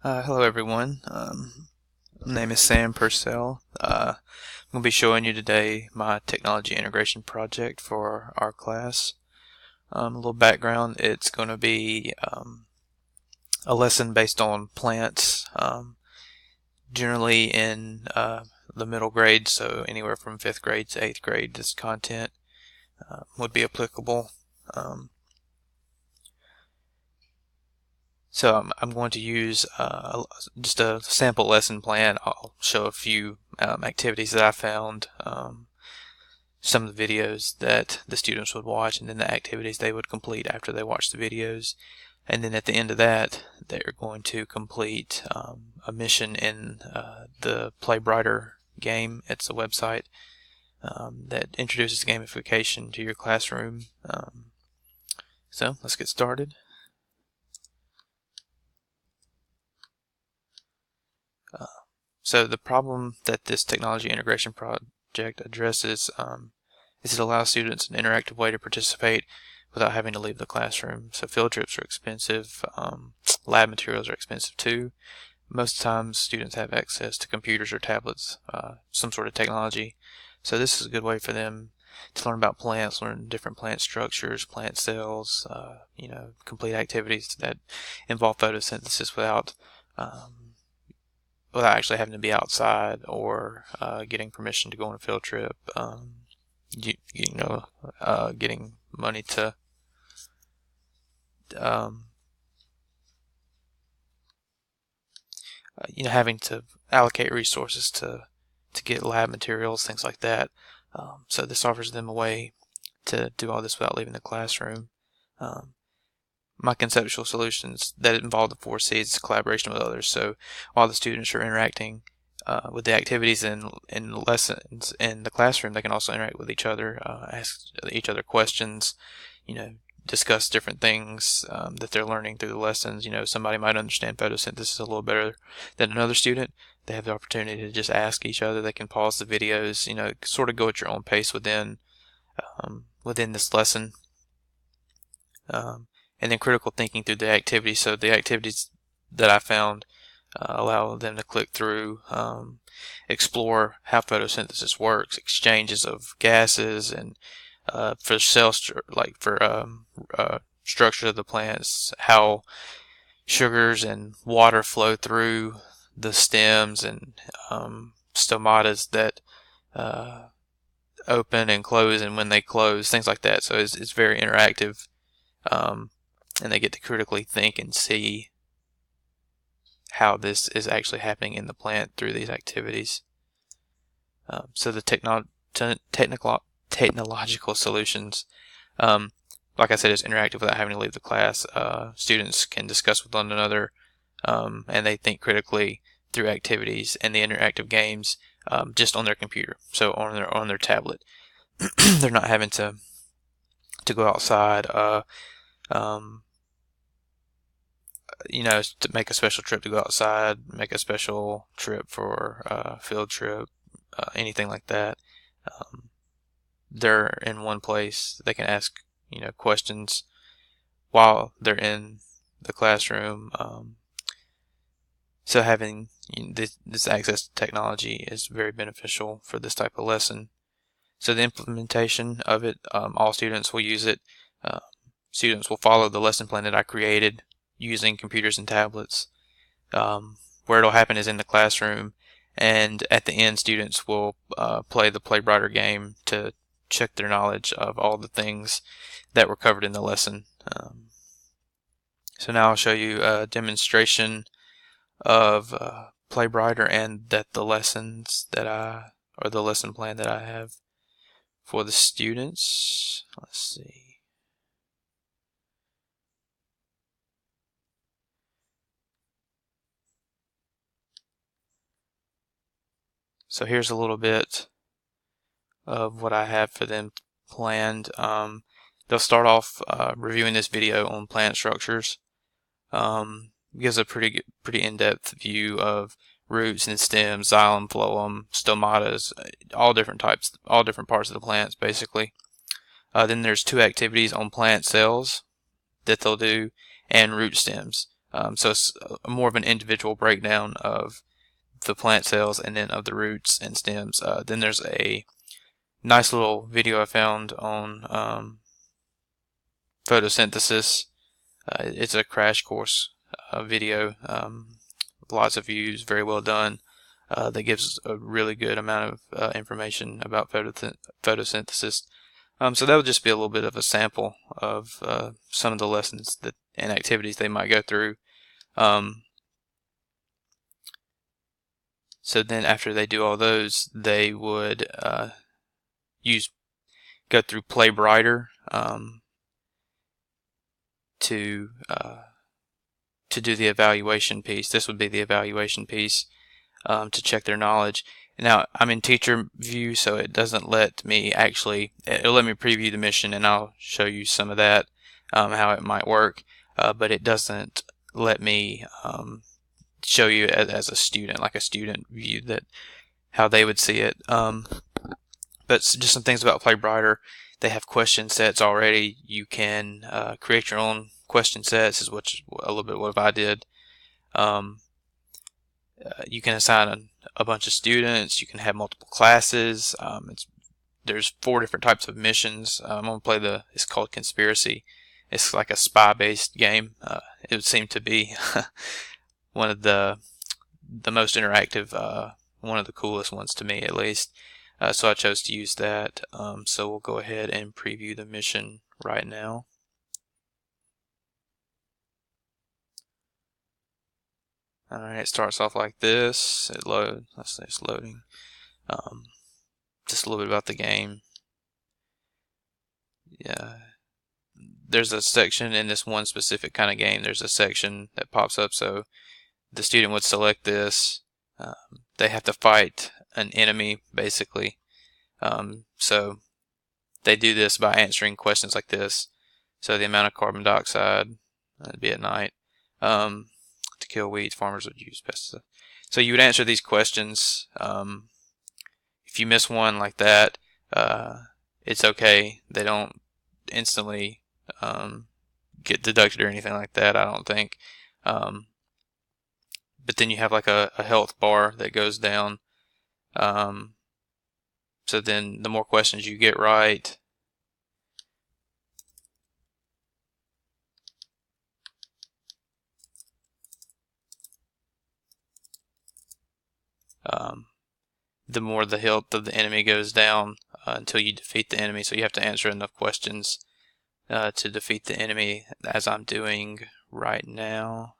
Hello everyone. My name is Sam Purcell. I'm going to be showing you today my technology integration project for our class. A little background, it's going to be a lesson based on plants, generally in the middle grade, so anywhere from 5th grade to 8th grade this content would be applicable. So I'm going to use just a sample lesson plan. I'll show a few activities that I found, some of the videos that the students would watch, and then the activities they would complete after they watched the videos. And then at the end of that, they're going to complete a mission in the Play Brighter game. It's a website that introduces gamification to your classroom. So let's get started. So the problem that this technology integration project addresses is it allows students an interactive way to participate without having to leave the classroom. So field trips are expensive, lab materials are expensive too. Most times students have access to computers or tablets, some sort of technology. So this is a good way for them to learn about plants, learn different plant structures, plant cells, complete activities that involve photosynthesis without actually having to be outside or getting permission to go on a field trip. Getting money to having to allocate resources to get lab materials, things like that. So this offers them a way to do all this without leaving the classroom. My conceptual solutions that involve the 4 C's is collaboration with others. So while the students are interacting with the activities and lessons in the classroom, they can also interact with each other, ask each other questions, discuss different things that they're learning through the lessons. Somebody might understand photosynthesis a little better than another student. They have the opportunity to just ask each other. They can pause the videos, sort of go at your own pace within this lesson. And then critical thinking through the activities. So the activities that I found allow them to click through, explore how photosynthesis works, exchanges of gases, and for structure of the plants, how sugars and water flow through the stems and stomatas that open and close, and when they close, things like that. So it's very interactive. And they get to critically think and see how this is actually happening in the plant through these activities. So the technological solutions, like I said, is interactive without having to leave the class. Students can discuss with one another, and they think critically through activities and the interactive games just on their computer, so on their tablet. They're not having to go outside. To make a special trip to go outside, make a special trip for a field trip, anything like that. They're in one place. They can ask, questions while they're in the classroom. So having this access to technology is very beneficial for this type of lesson. So the implementation of it, all students will use it. Students will follow the lesson plan that I created using computers and tablets. Where it'll happen is in the classroom, and at the end students will play the Play Brighter game to check their knowledge of all the things that were covered in the lesson. So now I'll show you a demonstration of Play Brighter and the lessons or the lesson plan that I have for the students. Let's see. So here's a little bit of what I have for them planned. They'll start off reviewing this video on plant structures. Gives a pretty in-depth view of roots and stems, xylem, phloem, stomatas, all different types, all different parts of the plants basically. Then there's 2 activities on plant cells that they'll do, and root stems. So it's more of an individual breakdown of the plant cells and then of the roots and stems. Then there's a nice little video I found on photosynthesis. It's a crash course video, lots of views, very well done. That gives a really good amount of information about photosynthesis. So that would just be a little bit of a sample of some of the lessons and activities they might go through. So then after they do all those, they would go through PlayBrighter to do the evaluation piece. This would be the evaluation piece to check their knowledge. Now I'm in teacher view, so it doesn't let me it'll let me preview the mission, and I'll show you some of that, how it might work, but it doesn't let me show you as a student, like a student view, that how they would see it. But just some things about PlayBrighter. They have question sets already. You can create your own question sets, is a little bit what I did. You can assign a bunch of students. You can have multiple classes. There's 4 different types of missions. I'm gonna play it's called Conspiracy. It's like a spy-based game. It would seem to be one of the most interactive, one of the coolest ones to me, at least. So I chose to use that. So we'll go ahead and preview the mission right now. Alright, it starts off like this. Let's say it's loading. Just a little bit about the game. Yeah. There's a section in this one specific kind of game. There's a section that pops up, so the student would select this. They have to fight an enemy, basically. So they do this by answering questions like this. So the amount of carbon dioxide, that'd be at night, to kill weeds, farmers would use pesticides. So you would answer these questions. If you miss one like that, it's okay. They don't instantly get deducted or anything like that, I don't think. But then you have like a health bar that goes down. So then the more questions you get right, the more the health of the enemy goes down until you defeat the enemy. So you have to answer enough questions to defeat the enemy, as I'm doing right now.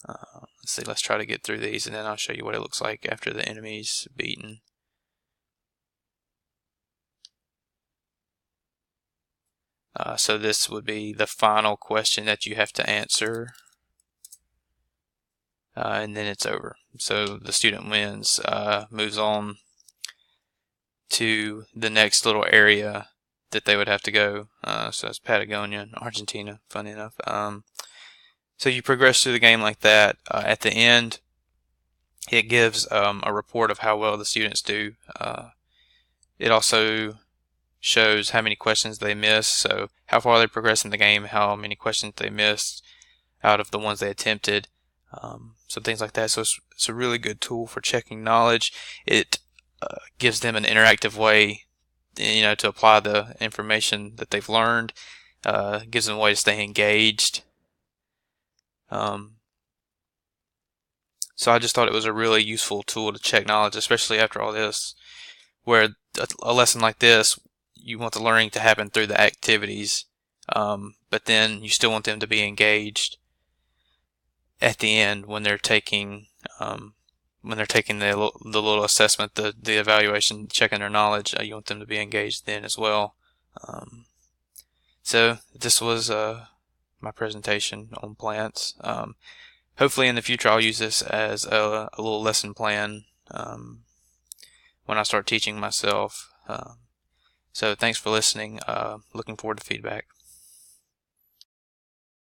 Let's see, let's try to get through these, and then I'll show you what it looks like after the enemy's beaten. So this would be the final question that you have to answer, and then it's over. So the student wins, moves on to the next little area that they would have to go. So it's Patagonia, Argentina, funny enough. So you progress through the game like that. At the end, it gives a report of how well the students do. It also shows how many questions they missed, so how far they progressed in the game, how many questions they missed out of the ones they attempted, so things like that. So it's a really good tool for checking knowledge. It gives them an interactive way, to apply the information that they've learned. Gives them a way to stay engaged. So I just thought it was a really useful tool to check knowledge, especially after all this, where a lesson like this, you want the learning to happen through the activities, but then you still want them to be engaged at the end when they're taking the little assessment, the evaluation, checking their knowledge. You want them to be engaged then as well. So this was my presentation on plants. Hopefully in the future I'll use this as a little lesson plan when I start teaching myself. So thanks for listening. Looking forward to feedback.